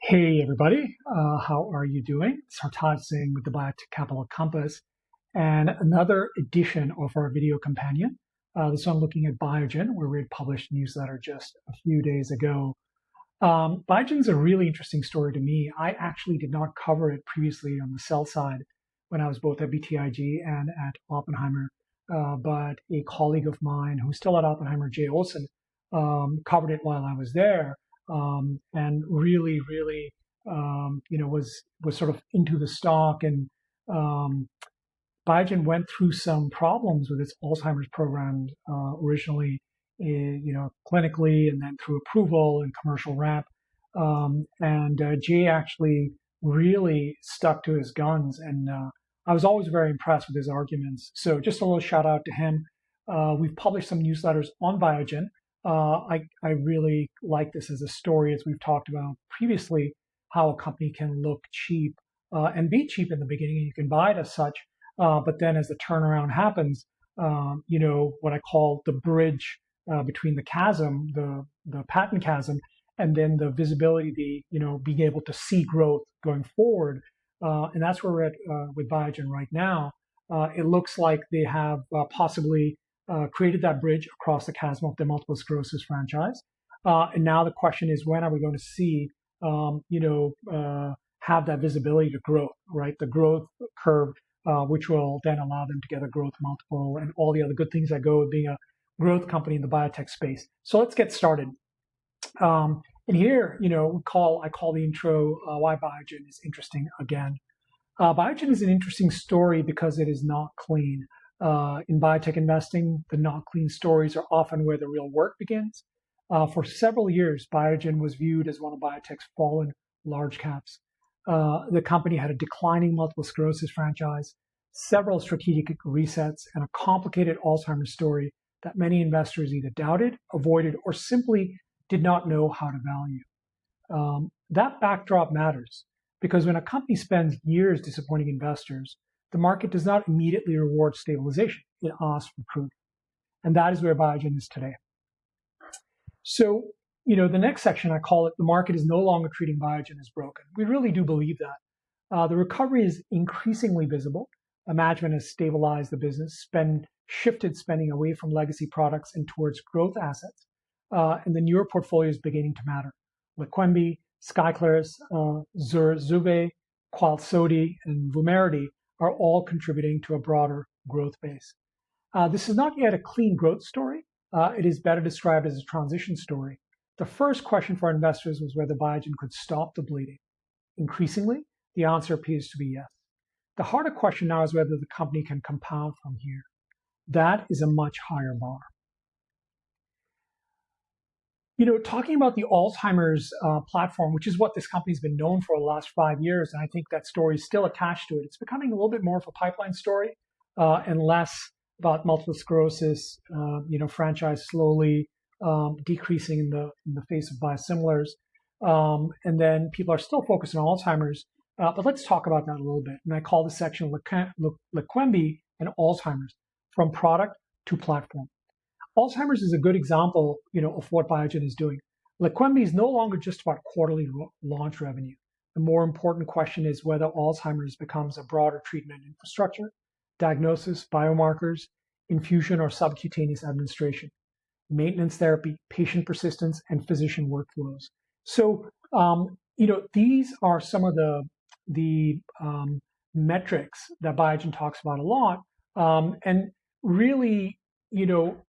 Hey everybody, how are you doing? It's Hartaj Singh with the Biotech Capital Compass and another edition of our video companion. This one looking at Biogen, where we had published a newsletter just a few days ago. Biogen's a really interesting story to me. I actually did not cover it previously on the sell side when I was both at BTIG and at Oppenheimer, but a colleague of mine who's still at Oppenheimer, Jay Olson, covered it while I was there, and really, was sort of into the stock. And um, Biogen went through some problems with its Alzheimer's program originally, clinically, and then through approval and commercial ramp. And Jay actually really stuck to his guns, and I was always very impressed with his arguments. So just a little shout out to him. We've published some newsletters on Biogen. I really like this as a story, as we've talked about previously, how a company can look cheap and be cheap in the beginning, and you can buy it as such. But then as the turnaround happens, what I call the bridge between the chasm, the patent chasm, and then the visibility, being able to see growth going forward. And that's where we're at with Biogen right now. It looks like they have possibly created that bridge across the chasm of the multiple sclerosis franchise. And now the question is, when are we going to see, have that visibility to growth, right? The growth curve, which will then allow them to get a growth multiple and all the other good things that go with being a growth company in the biotech space. So let's get started. And here, I call the intro why Biogen is interesting again. Biogen is an interesting story because it is not clean. In biotech investing, the not clean stories are often where the real work begins. For several years, Biogen was viewed as one of biotech's fallen large caps. The company had a declining multiple sclerosis franchise, several strategic resets, and a complicated Alzheimer's story that many investors either doubted, avoided, or simply did not know how to value. That backdrop matters because when a company spends years disappointing investors, the market does not immediately reward stabilization. It asks for proof. And that is where Biogen is today. So, the next section, I call it the market is no longer treating Biogen as broken. We really do believe that. The recovery is increasingly visible. Management has stabilized the business, shifted spending away from legacy products and towards growth assets. And the newer portfolio is beginning to matter. Leqembi, Skyclarys, Zurzuvae, Qalsody, and Vumerity are all contributing to a broader growth base. This is not yet a clean growth story. It is better described as a transition story. The first question for investors was whether Biogen could stop the bleeding. Increasingly, the answer appears to be yes. The harder question now is whether the company can compound from here. That is a much higher bar. Talking about the Alzheimer's platform, which is what this company's been known for the last 5 years, and I think that story is still attached to it. It's becoming a little bit more of a pipeline story and less about multiple sclerosis, franchise slowly decreasing in the face of biosimilars. And then people are still focused on Alzheimer's, but let's talk about that a little bit. And I call this section Leqembi and Alzheimer's, from product to platform. Alzheimer's is a good example, of what Biogen is doing. Leqembi is no longer just about quarterly launch revenue. The more important question is whether Alzheimer's becomes a broader treatment infrastructure, diagnosis, biomarkers, infusion or subcutaneous administration, maintenance therapy, patient persistence, and physician workflows. So, these are some of the metrics that Biogen talks about a lot, and really,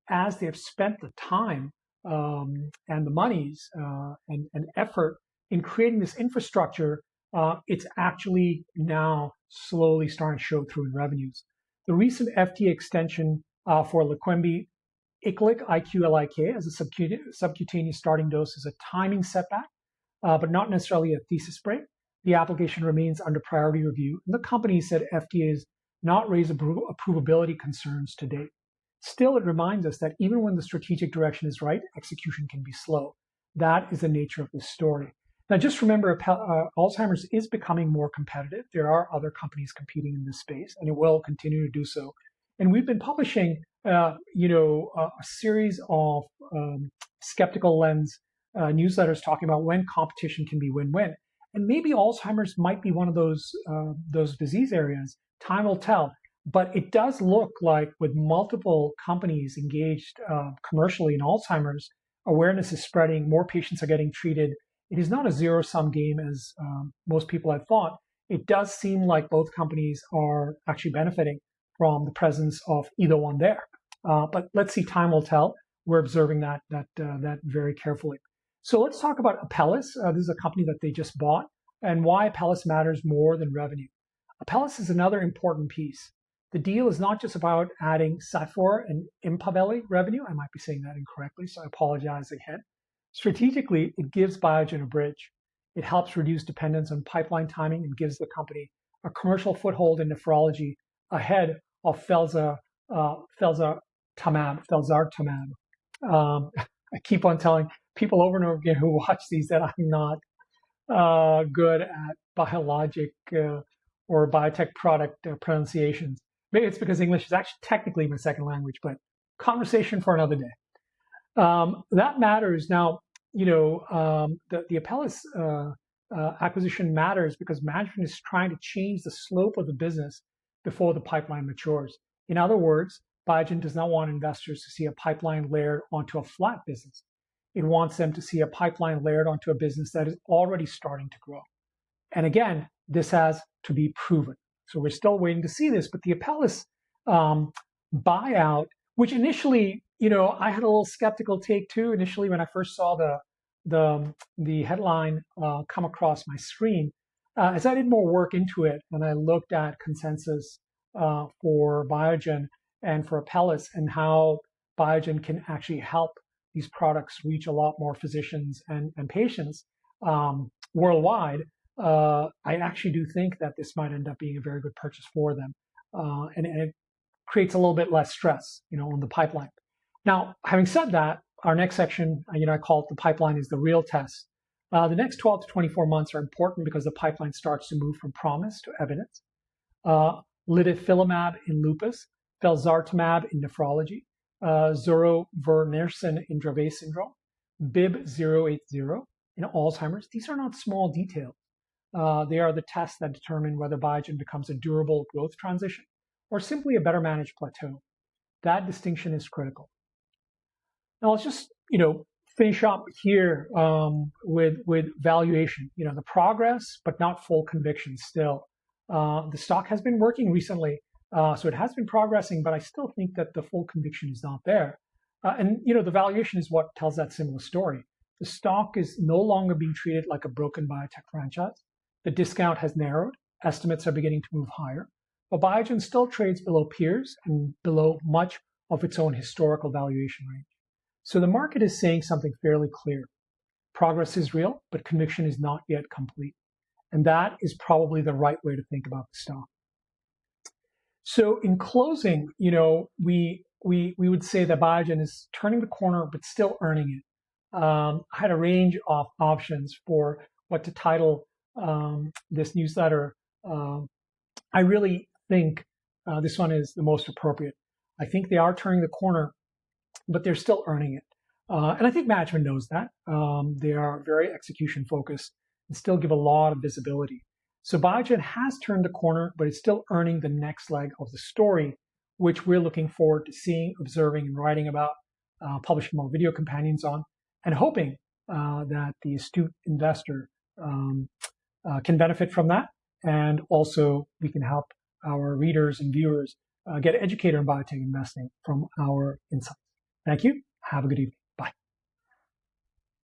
as they've spent the time and the monies and effort in creating this infrastructure, it's actually now slowly starting to show through in revenues. The recent FDA extension for Leqembi, IQLIK, as a subcutaneous starting dose is a timing setback, but not necessarily a thesis break. The application remains under priority review, and the company said FDA has not raised approvability concerns to date. Still, it reminds us that even when the strategic direction is right, execution can be slow. That is the nature of this story. Now, just remember, Alzheimer's is becoming more competitive. There are other companies competing in this space, and it will continue to do so. And we've been publishing, a series of skeptical lens newsletters talking about when competition can be win-win. And maybe Alzheimer's might be one of those disease areas. Time will tell. But it does look like with multiple companies engaged commercially in Alzheimer's, awareness is spreading, more patients are getting treated. It is not a zero-sum game as most people had thought. It does seem like both companies are actually benefiting from the presence of either one there. But let's see, time will tell. We're observing that very carefully. So let's talk about Apellis. This is a company that they just bought, and why Apellis matters more than revenue. Apellis is another important piece. The deal is not just about adding Safor and Empaveli revenue. I might be saying that incorrectly, so I apologize again. Strategically, it gives Biogen a bridge. It helps reduce dependence on pipeline timing and gives the company a commercial foothold in nephrology ahead of felzartamab. I keep on telling people over and over again who watch these that I'm not good at biologic or biotech product pronunciations. Maybe it's because English is actually technically my second language, but conversation for another day. That matters. Now, the Apellis acquisition matters because management is trying to change the slope of the business before the pipeline matures. In other words, Biogen does not want investors to see a pipeline layered onto a flat business. It wants them to see a pipeline layered onto a business that is already starting to grow. And again, this has to be proven. So we're still waiting to see this, but the Apellis buyout, which initially, I had a little skeptical take too. Initially, when I first saw the headline come across my screen, as I did more work into it, and I looked at consensus for Biogen and for Apellis and how Biogen can actually help these products reach a lot more physicians and patients worldwide. I actually do think that this might end up being a very good purchase for them, and it creates a little bit less stress, on the pipeline. Now, having said that, our next section, I call it the pipeline is the real test. The next 12 to 24 months are important because the pipeline starts to move from promise to evidence. Litifilimab in lupus, felzartamab in nephrology, zorovirnersen in Dravet syndrome, BIB080 in Alzheimer's. These are not small details. They are the tests that determine whether Biogen becomes a durable growth transition or simply a better managed plateau. That distinction is critical. Now let's just, finish up here with valuation. The progress, but not full conviction still. The stock has been working recently, so it has been progressing, but I still think that the full conviction is not there. And the valuation is what tells that similar story. The stock is no longer being treated like a broken biotech franchise. The discount has narrowed. Estimates are beginning to move higher. But Biogen still trades below peers and below much of its own historical valuation range. So the market is saying something fairly clear. Progress is real, but conviction is not yet complete. And that is probably the right way to think about the stock. So in closing, we would say that Biogen is turning the corner, but still earning it. I had a range of options for what to title this newsletter. I really think this one is the most appropriate. I think they are turning the corner, but they're still earning it. And I think management knows that. They are very execution focused and still give a lot of visibility. So Biogen has turned the corner, but it's still earning the next leg of the story, which we're looking forward to seeing, observing, and writing about, publishing more video companions on, and hoping that the astute investor can benefit from that. And also we can help our readers and viewers get educated on biotech investing from our insights. Thank you. Have a good evening.